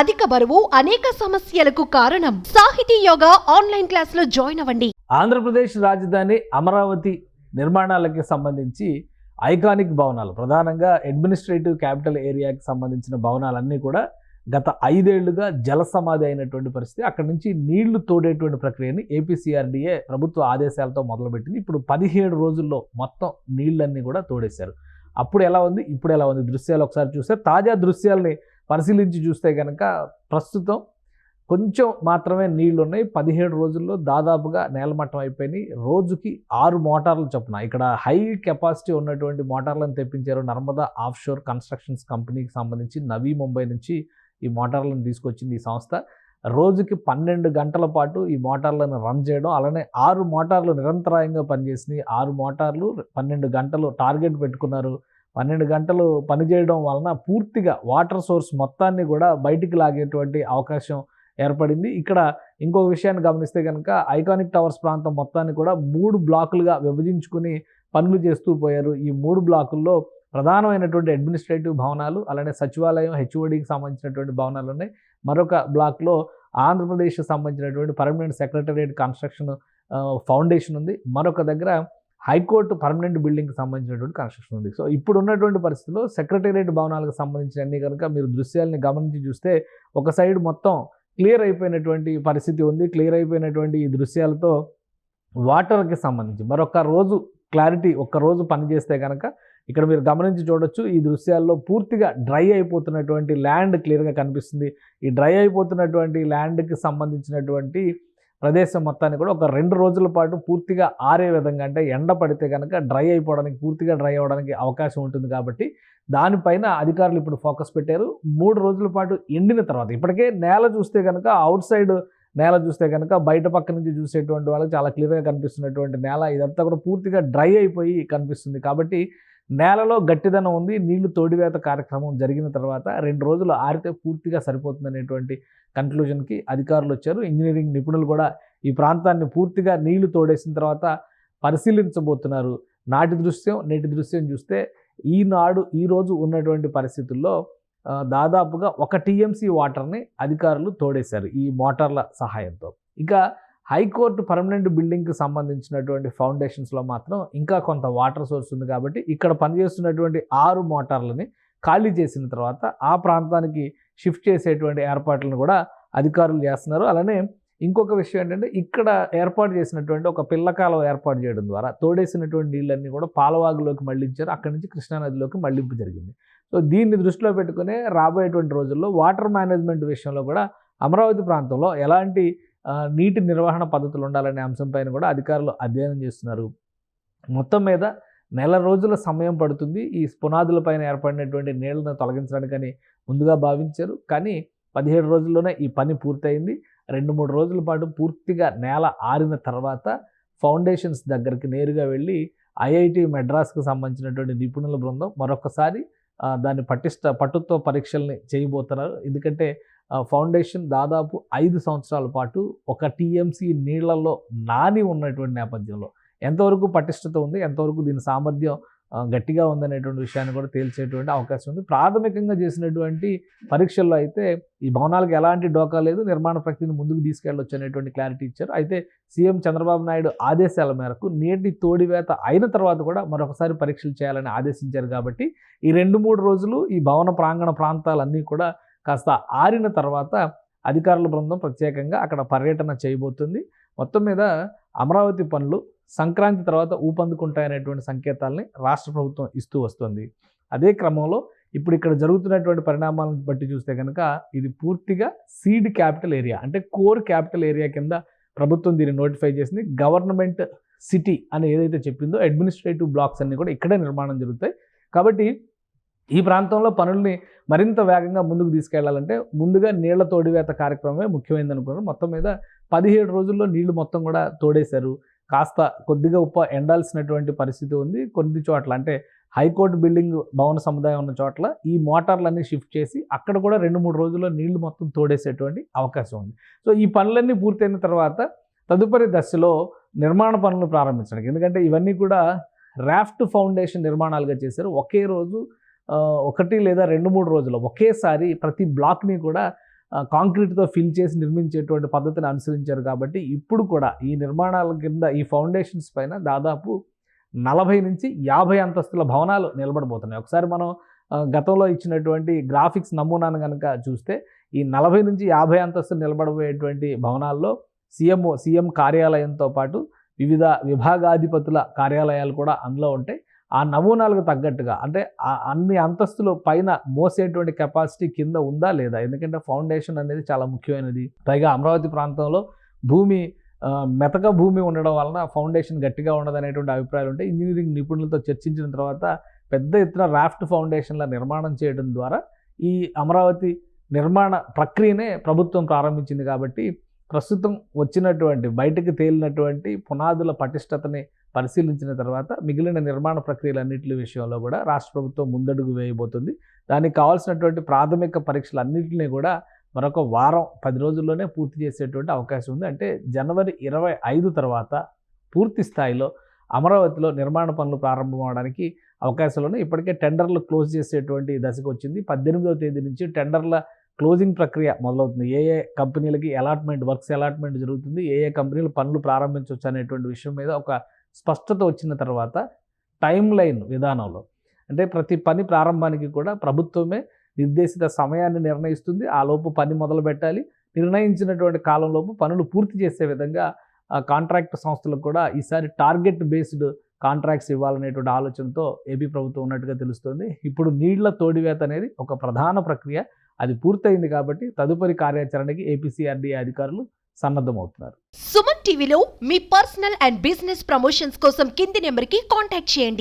అధిక బరువు అనేక సమస్యలకు కారణం. సాహితీ యోగా ఆన్లైన్ క్లాసులో జాయిన్ అవ్వండి. ఆంధ్రప్రదేశ్ రాజధాని అమరావతి నిర్మాణాలకి సంబంధించి ఐకానిక్ భవనాలు, ప్రధానంగా అడ్మినిస్ట్రేటివ్ క్యాపిటల్ ఏరియాకి సంబంధించిన భవనాలన్నీ కూడా గత 5 ఏళ్లుగా జల సమాధి అయినటువంటి పరిస్థితి. అక్కడి నుంచి నీళ్లు తోడేటువంటి ప్రక్రియని ఏపీసీఆర్డీఏ ప్రభుత్వ ఆదేశాలతో మొదలుపెట్టింది. ఇప్పుడు 17 రోజుల్లో మొత్తం నీళ్ళన్నీ కూడా తోడేశారు. అప్పుడు ఎలా ఉంది, ఇప్పుడు ఎలా ఉంది దృశ్యాలు ఒకసారి చూస్తే, తాజా దృశ్యాల్ని పరిశీలించి చూస్తే కనుక ప్రస్తుతం కొంచెం మాత్రమే నీళ్లు ఉన్నాయి. 17 రోజుల్లో దాదాపుగా నేలమట్టం అయిపోయినాయి. రోజుకి 6 మోటార్లు చొప్పున ఇక్కడ హై కెపాసిటీ ఉన్నటువంటి మోటార్లను తెప్పించారు. నర్మదా ఆఫ్షోర్ కన్స్ట్రక్షన్స్ కంపెనీకి సంబంధించి నవీ ముంబై నుంచి ఈ మోటార్లను తీసుకొచ్చింది ఈ సంస్థ. రోజుకి 12 గంటల పాటు ఈ మోటార్లను రన్ చేయడం, అలానే 6 మోటార్లు నిరంతరాయంగా పనిచేసినాయి. 6 మోటార్లు 12 గంటలు టార్గెట్ పెట్టుకున్నారు. 12 గంటలు పనిచేయడం వలన పూర్తిగా వాటర్ సోర్స్ మొత్తాన్ని కూడా బయటికి లాగేటువంటి అవకాశం ఏర్పడింది. ఇక్కడ ఇంకో విషయాన్ని గమనిస్తే కనుక ఐకానిక్ టవర్స్ ప్రాంతం మొత్తాన్ని కూడా 3 బ్లాకులుగా విభజించుకుని పనులు చేస్తూ పోయారు. ఈ 3 బ్లాకుల్లో ప్రధానమైనటువంటి అడ్మినిస్ట్రేటివ్ భవనాలు, అలానే సచివాలయం హెచ్ఓడికి సంబంధించినటువంటి భవనాలు ఉన్నాయి. మరొక బ్లాక్లో ఆంధ్రప్రదేశ్కి సంబంధించినటువంటి పర్మనెంట్ సెక్రటరియట్ కన్స్ట్రక్షన్ ఫౌండేషన్ ఉంది. మరొక దగ్గర హైకోర్టు పర్మనెంట్ బిల్డింగ్కి సంబంధించినటువంటి కన్స్ట్రక్షన్ ఉంది. సో ఇప్పుడు ఉన్నటువంటి పరిస్థితుల్లో సెక్రటేరియట్ భవనాలకు సంబంధించిన అన్ని కనుక మీరు దృశ్యాలని గమనించి చూస్తే ఒక సైడ్ మొత్తం క్లియర్ అయిపోయినటువంటి పరిస్థితి ఉంది. క్లియర్ అయిపోయినటువంటి ఈ దృశ్యాలతో వాటర్కి సంబంధించి మరొక రోజు క్లారిటీ, ఒక్క రోజు పనిచేస్తే కనుక ఇక్కడ మీరు గమనించి చూడొచ్చు. ఈ దృశ్యాల్లో పూర్తిగా డ్రై అయిపోతున్నటువంటి ల్యాండ్ క్లియర్గా కనిపిస్తుంది. ఈ డ్రై అయిపోతున్నటువంటి ల్యాండ్కి సంబంధించినటువంటి ప్రదేశం మొత్తాన్ని కూడా ఒక 2 రోజుల పాటు పూర్తిగా ఆరే విధంగా, అంటే ఎండ పడితే కనుక డ్రై అయిపోవడానికి, పూర్తిగా డ్రై అవ్వడానికి అవకాశం ఉంటుంది. కాబట్టి దానిపైన అధికారులు ఇప్పుడు ఫోకస్ పెట్టారు. 3 రోజుల పాటు ఎండిన తర్వాత, ఇప్పటికే నేల చూస్తే కనుక అవుట్ సైడ్ నేల చూస్తే కనుక బయట పక్క నుంచి చూసేటువంటి వాళ్ళకి చాలా క్లియర్గా కనిపిస్తున్నటువంటి నేల ఇదంతా కూడా పూర్తిగా డ్రై అయిపోయి కనిపిస్తుంది. కాబట్టి నేలలో గట్టిదనం ఉంది. నీళ్లు తోడివేత కార్యక్రమం జరిగిన తర్వాత 2 రోజులు ఆరితే పూర్తిగా సరిపోతుందనేటువంటి కన్క్లూజన్కి అధికారులు వచ్చారు. ఇంజనీరింగ్ నిపుణులు కూడా ఈ ప్రాంతాన్ని పూర్తిగా నీళ్లు తోడేసిన తర్వాత పరిశీలించబోతున్నారు. నేటి దృశ్యం చూస్తే ఈరోజు ఉన్నటువంటి పరిస్థితుల్లో దాదాపుగా 1 టీఎంసీ వాటర్ని అధికారులు తోడేశారు ఈ మోటార్ల సహాయంతో. ఇక హైకోర్టు పర్మనెంట్ బిల్డింగ్కి సంబంధించినటువంటి ఫౌండేషన్స్లో మాత్రం ఇంకా కొంత వాటర్ సోర్స్ ఉంది. కాబట్టి ఇక్కడ పనిచేస్తున్నటువంటి 6 మోటార్లని ఖాళీ చేసిన తర్వాత ఆ ప్రాంతానికి షిఫ్ట్ చేసేటువంటి ఏర్పాట్లను కూడా అధికారులు చేస్తున్నారు. అలానే ఇంకొక విషయం ఏంటంటే, ఇక్కడ ఏర్పాటు చేసినటువంటి ఒక పిల్లకాలం ఏర్పాటు చేయడం ద్వారా తోడేసినటువంటి నీళ్ళన్నీ కూడా పాలవాగులోకి మళ్లించారు. అక్కడి నుంచి కృష్ణానదిలోకి మళ్లింపు జరిగింది. సో దీన్ని దృష్టిలో పెట్టుకునే రాబోయేటువంటి రోజుల్లో వాటర్ మేనేజ్మెంట్ విషయంలో కూడా అమరావతి ప్రాంతంలో ఎలాంటి నీటి నిర్వహణ పద్ధతులు ఉండాలనే అంశంపైన కూడా అధికారులు అధ్యయనం చేస్తున్నారు. మొత్తం మీద నెల రోజుల సమయం పడుతుంది ఈ పునాదులపైన ఏర్పడినటువంటి నీళ్లను తొలగించడానికని ముందుగా భావించారు. కానీ 17 రోజుల్లోనే ఈ పని పూర్తయింది. 2-3 రోజుల పాటు పూర్తిగా నేల ఆరిన తర్వాత ఫౌండేషన్స్ దగ్గరికి నేరుగా వెళ్ళి ఐఐటి మెడ్రాస్కు సంబంధించినటువంటి నిపుణుల బృందం మరొకసారి దాన్ని పట్టుతో పరీక్షల్ని చేయబోతున్నారు. ఎందుకంటే ఫౌండేషన్ దాదాపు 5 సంవత్సరాల పాటు 1 టీఎంసీ నీళ్లలో నాని ఉన్నటువంటి నేపథ్యంలో ఎంతవరకు పటిష్టత ఉంది, ఎంతవరకు దీని సామర్థ్యం గట్టిగా ఉందనేటువంటి విషయాన్ని కూడా తేల్చేటువంటి అవకాశం ఉంది. ప్రాథమికంగా చేసినటువంటి పరీక్షల్లో అయితే ఈ భవనాలకు ఎలాంటి డోకా లేదు, నిర్మాణ ప్రక్రియను ముందుకు తీసుకెళ్ళొచ్చు అనేటువంటి క్లారిటీ ఇచ్చారు. అయితే సీఎం చంద్రబాబు నాయుడు ఆదేశాల మేరకు నీటి తోడివేత అయిన తర్వాత కూడా మరొకసారి పరీక్షలు చేయాలని ఆదేశించారు. కాబట్టి ఈ 2-3 రోజులు ఈ భవన ప్రాంగణ ప్రాంతాలన్నీ కూడా కాస్త ఆరిన తర్వాత అధికారుల బృందం ప్రత్యేకంగా అక్కడ పర్యటన చేయబోతుంది. మొత్తం మీద అమరావతి పనులు సంక్రాంతి తర్వాత ఊపందుకుంటాయనేటువంటి సంకేతాలని రాష్ట్ర ప్రభుత్వం ఇస్తూ వస్తుంది. అదే క్రమంలో ఇప్పుడు ఇక్కడ జరుగుతున్నటువంటి పరిణామాలను బట్టి చూస్తే కనుక ఇది పూర్తిగా సీడ్ క్యాపిటల్ ఏరియా, అంటే కోర్ క్యాపిటల్ ఏరియా కింద ప్రభుత్వం దీన్ని నోటిఫై చేసింది. గవర్నమెంట్ సిటీ అని ఏదైతే చెప్పిందో అడ్మినిస్ట్రేటివ్ బ్లాక్స్ అన్నీ కూడా ఇక్కడే నిర్మాణం జరుగుతాయి. కాబట్టి ఈ ప్రాంతంలో పనుల్ని మరింత వేగంగా ముందుకు తీసుకెళ్లాలంటే ముందుగా నీళ్ల తోడివేత కార్యక్రమమే ముఖ్యమైనది అనుకున్నారు. మొత్తం మీద 17 రోజుల్లో నీళ్లు మొత్తం కూడా తోడేశారు. కాస్త కొద్దిగా ఎండాల్సినటువంటి పరిస్థితి ఉంది కొన్ని చోట్ల, అంటే హైకోర్టు బిల్డింగ్ భవన సముదాయం ఉన్న చోట్ల ఈ మోటార్లన్నీ షిఫ్ట్ చేసి అక్కడ కూడా 2-3 రోజుల్లో నీళ్లు మొత్తం తోడేసేటువంటి అవకాశం ఉంది. సో ఈ పనులన్నీ పూర్తయిన తర్వాత తదుపరి దశలో నిర్మాణ పనులు ప్రారంభించడానికి, ఎందుకంటే ఇవన్నీ కూడా రాఫ్ట్ ఫౌండేషన్ నిర్మాణాలుగా చేశారు. ఒకే రోజు 1 లేదా 2-3 రోజుల్లో ఒకేసారి ప్రతి బ్లాక్ని కూడా కాంక్రీట్తో ఫిల్ చేసి నిర్మించేటువంటి పద్ధతిని అనుసరించారు. కాబట్టి ఇప్పుడు కూడా ఈ నిర్మాణాల కింద ఈ ఫౌండేషన్స్ పైన దాదాపు 40 నుంచి 50 అంతస్తుల భవనాలు నిలబడబోతున్నాయి. ఒకసారి మనం గతంలో ఇచ్చినటువంటి గ్రాఫిక్స్ నమూనాను కనుక చూస్తే ఈ 40 నుంచి 50 అంతస్తులు నిలబడబోయేటువంటి భవనాల్లో సీఎం కార్యాలయంతో పాటు వివిధ విభాగాధిపతుల కార్యాలయాలు కూడా అందులో ఉంటాయి. ఆ నమూనాలకు తగ్గట్టుగా అంటే అన్ని అంతస్తులు పైన మోసేటువంటి కెపాసిటీ కింద ఉందా లేదా, ఎందుకంటే ఫౌండేషన్ అనేది చాలా ముఖ్యమైనది. పైగా అమరావతి ప్రాంతంలో భూమి మెతక భూమి ఉండడం వలన ఫౌండేషన్ గట్టిగా ఉండదనేటువంటి అభిప్రాయాలు ఉంటాయి. ఇంజనీరింగ్ నిపుణులతో చర్చించిన తర్వాత పెద్ద ఎత్తున రాఫ్ట్ ఫౌండేషన్ల నిర్మాణం చేయడం ద్వారా ఈ అమరావతి నిర్మాణ ప్రక్రియనే ప్రభుత్వం ప్రారంభించింది. కాబట్టి ప్రస్తుతం వచ్చినటువంటి బయటకు తేలినటువంటి పునాదుల పటిష్టతని పరిశీలించిన తర్వాత మిగిలిన నిర్మాణ ప్రక్రియలన్నింటి విషయంలో కూడా రాష్ట్ర ప్రభుత్వం ముందడుగు వేయబోతుంది. దానికి కావాల్సినటువంటి ప్రాథమిక పరీక్షలన్నింటినీ కూడా మరొక వారం 10 రోజుల్లోనే పూర్తి చేసేటువంటి అవకాశం ఉంది. అంటే జనవరి 25 తర్వాత పూర్తి స్థాయిలో అమరావతిలో నిర్మాణ పనులు ప్రారంభం అవడానికి అవకాశాలు ఇప్పటికే టెండర్లు క్లోజ్ చేసేటువంటి దశకు వచ్చింది. 18వ తేదీ నుంచి టెండర్ల క్లోజింగ్ ప్రక్రియ మొదలవుతుంది. ఏ కంపెనీలకి వర్క్స్ అలాట్మెంట్ జరుగుతుంది, ఏ కంపెనీలు పనులు ప్రారంభించవచ్చు అనేటువంటి విషయం మీద ఒక స్పష్టత వచ్చిన తర్వాత టైం లైన్ విధానంలో అంటే ప్రతి పని ప్రారంభానికి కూడా ప్రభుత్వమే నిర్దేశిత సమయాన్ని నిర్ణయిస్తుంది. ఆ లోపు పని మొదలు పెట్టాలి. నిర్ణయించినటువంటి కాలంలోపు పనులు పూర్తి చేసే విధంగా కాంట్రాక్ట్ సంస్థలకు కూడా ఈసారి టార్గెట్ బేస్డ్ కాంట్రాక్ట్స్ ఇవ్వాలనేటువంటి ఆలోచనతో ఏపీ ప్రభుత్వం ఉన్నట్టుగా తెలుస్తుంది. ఇప్పుడు నీళ్ల తోడివేత అనేది ఒక ప్రధాన ప్రక్రియ. అది పూర్తయింది కాబట్టి తదుపరి కార్యాచరణకి ఏపీసీఆర్డీఏ అధికారులు సన్నద్ధమవుతున్నారు. సుమన్ టీవీలో మీ పర్సనల్ అండ్ బిజినెస్ ప్రమోషన్స్ కోసం కింది నెంబర్కి కాంటాక్ట్ చేయండి.